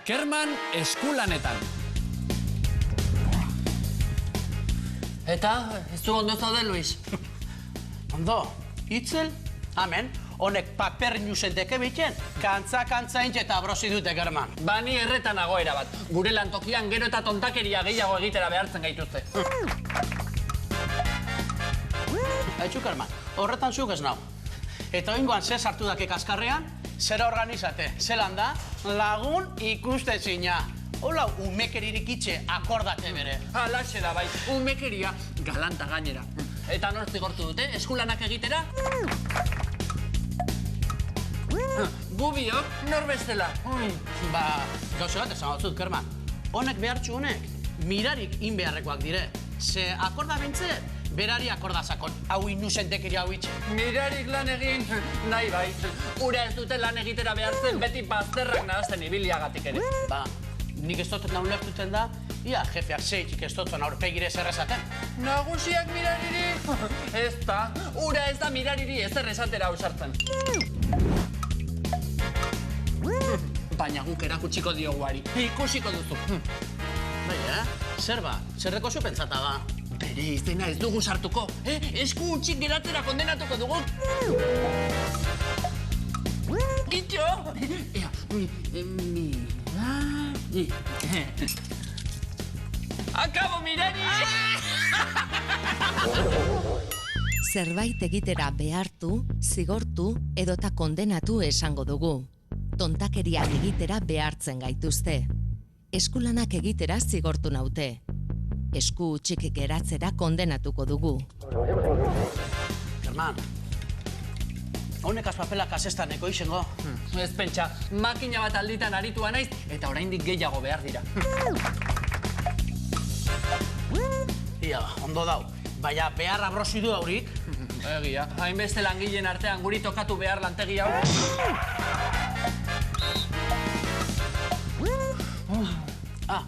Kerman eskulanetan. Eta, ez du ondo zaude, Luis? Ondo, itzel, amen, honek paper newsen deke biten, kantza eta brosi dute, Kerman. Bani erretan agoera bat. Gure lantokian gero eta tontakeria gehiago egitera behartzen gaituzte. Haitxu, Kerman, horretan zuk ez nau. Eta oingoan ze sartu dake kaskarrean, zera organizate, zelan da, lagun ikuste zina. Hola, umekeririk itxe akordate bere. Halaxe da bai, umekeria galanta gainera. Eta nor zigortu dute, eskulanak egitera? Gu biok, nor bestela. Ba, gauze bat esan batzut, Kerman. Honek behartxu honek, mirarik inbeharrekoak dire. Ze akorda bintzet, berari akorda sakon, hau inusentekeria hau itxe. Mirarik lan egin, nahi bai. Ura ez dute lan egitera behartzen, beti bazterrak nahazten ibiliagatik ere. Ba, nik ez dut ulertutzen da, ia jefeak zeitxik ez dutzen aurpegire zer esaten. Nagusiak mirariri? Ez da, ura ez da mirariri ezer esatera ausartzen. Baina guk erakutsiko dioguari, ikusiko duzu. Bai, zer ba, zerreko zu pentsata ba? Bere izena ez dugu sartuko, esku utxik geratzera kondenatuko dugu. Gitxo! Ea, mirari... Akabo, mirari! Zerbait egitera behartu, zigortu edota kondenatu esango dugu. Tontakeriak egitera behartzen gaituzte. Eskulanak egitera zigortu naute. Esku utxik geratzera kondenatuko dugu. Kerman, honekaz papelak azestaneko izengo. Ez pentsa, makina bat alditan aritua naiz eta oraindik gehiago behar dira. Ia, ondo dau, baina beharra brosi du haurik. Egia, hainbeste langileen artean guri tokatu behar lantegi hau.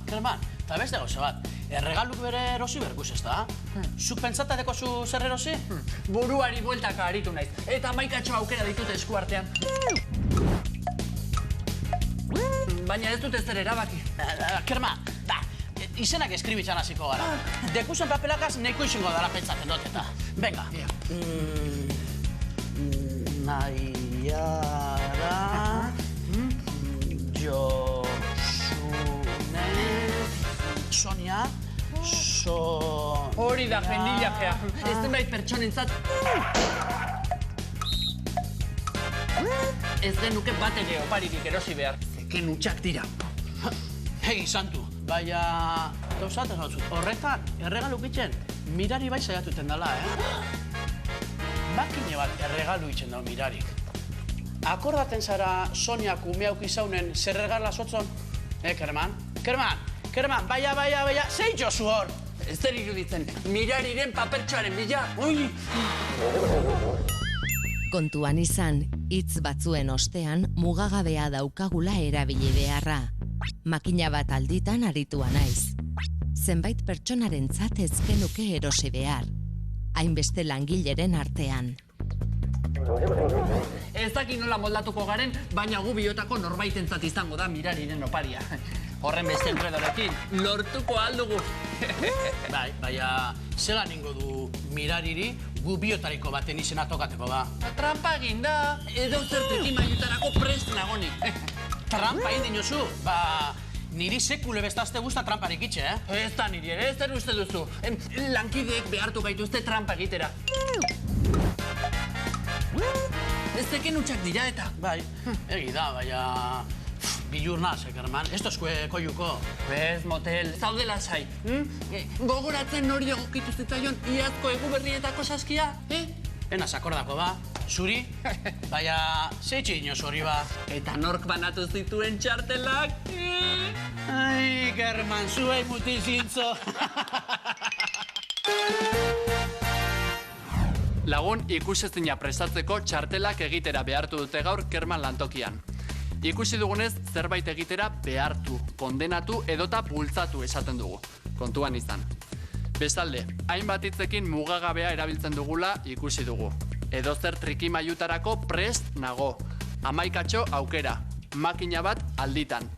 Kerman, eta beste gauza bat, erregaluk bere erosi berkuz ez da? Zuk pentsata dekozu zer erosi? Buruari bueltaka aritu naiz, eta maikatxo aukera ditut esku artean. Baina ez dut ez zer erabaki. Kerman, izenak eskribitzan hasiko gara. Dekusen papelakaz neko izango dara pentsatzen dut eta. Venga. Naiara... Sonia... Hori da, jendilajea. Ez denbait pertsonentzat... Ez denuke bat ere oparirik erosi behar. Zeken utxak dira. Hei, santu, baina... Gauzatzen hau zut, horretan, erregaluk itxen, mirari bai saiatuten dela, Makine bat erregalu itxen dau mirarik. Akordaten zara Soniak umeauk izaunen zer regala sotzon? Kerman? Kerman, baia, zeitxo zu hor! Ez zer iruditzen, mirariren papertxoaren bila. Kontuan izan, hitz batzuen ostean mugagabea daukagula erabili beharra. Makina bat alditan aritua naiz. Zenbait pertsonarentzat ez genuke erosi behar. Hainbeste langileren artean. Ez dakit nola moldatuko garen, baina gu biotako norbaitentzat izango da mirariren oparia. Horren beste enredorekin, lortuko aldugu. Bai, baina zelan ingo du mirariri gu biotariko baten izena tokateko ba? Trampa egin da, edo zertekin maiutarako prest nagonik. Trampa egin dinozu? Ba, niri sekule bestazte guzta tramparik itxe, Ez da niri ere, ez zer uste duzu. Lankideek behartu gaituzte trampa egitera. Ez zeken utxak dira eta. Bai, egi da, baina... Bilur naz, Kerman, ez tozkue koiuko. Ez, motel, zaude lasai. Gogoratzen nori egokitu zitzaion iazko eguberrietako saskia, Enaz akordako ba, zuri, baina zeitxe inoz hori ba. Eta nork banatu zituen txartelak? Ai, Kerman, zuei mutizintzo. Lagun ikusezina prestatzeko txartelak egitera behartu dute gaur Kerman lantokian. Ikusi dugunez zerbait egitera behartu, kondenatu edota bultzatu esaten dugu. Kontuan izan. Bestalde, hainbat hitzekin mugagabea erabiltzen dugula ikusi dugu. Edozer trikimailutarako prest nago. Hamaikatxo aukera, makina bat alditan.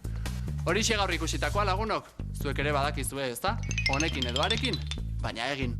Horixe gaur ikusitakoa lagunok, zuek ere badakizue, ezta? Honekin edo harekin, baina egin.